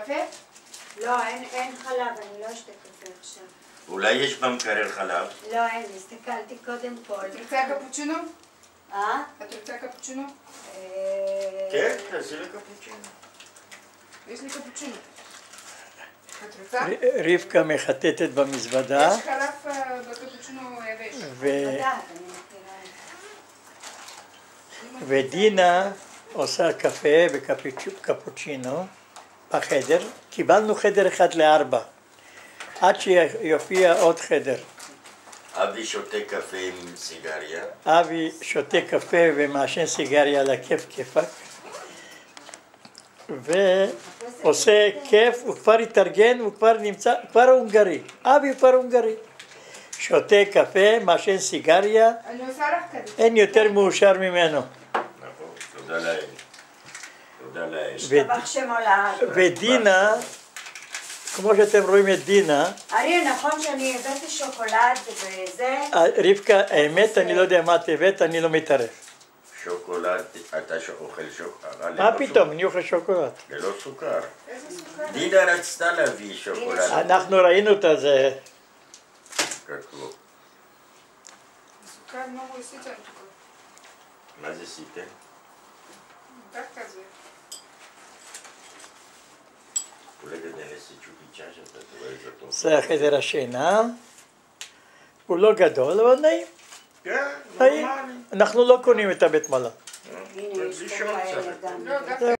קפה? לא, אין חלב, אני לא אשתה קפה עכשיו. אולי יש במקרר חלב? לא, אין, הסתכלתי קודם כל. את רוצה קפוצ'ינו? אה? את רוצה קפוצ'ינו? כן, תעשי לי קפוצ'ינו. יש לי קפוצ'ינו. את רוצה? רבקה מחטטת במזוודה. יש חלב בקפוצ'ינו יבש. ודינה עושה קפה וקפוצ'ינו בחדר. קיבלנו חדר 1-4 עד שיופיע עוד חדר. אבי שותה קפה עם סיגריה. אבי שותה קפה ומעשן סיגריה על הכיף כיפק ועושה כיף, הוא כבר התארגן, הוא כבר נמצא, כבר הונגרי. אבי כבר הונגרי. שותה קפה, מעשן סיגריה, אני עושה לך כזה. אין יותר מאושר ממנו. נכון, תודה לאל. תודה לאל. השתבח שמו לעד. ודינה, כמו שאתם רואים את דינה, אריה, נכון שאני הבאתי שוקולד וזה? רבקה, האמת אני לא יודע מה את הבאת, אני לא מתערב. שוקולד, אתה אוכל שוקולד. מה פתאום, אני אוכל שוקולד. ללא סוכר. איזה סוכר? דינה רצתה להביא שוקולד. אנחנו ראינו את זה. כתבו. סוכר много עשיתם תוקו. מה זה סיטה? Так כזה. אולי כדי צ'ופיצ'ה שאתה רואה את אותו. זה החדר השינה. הוא לא גדול, אבל נעים. כן, נעים. נורמלי. אנחנו לא קונים את הבית מלון. הנה, יש פה כאלה גם. לא, דווקא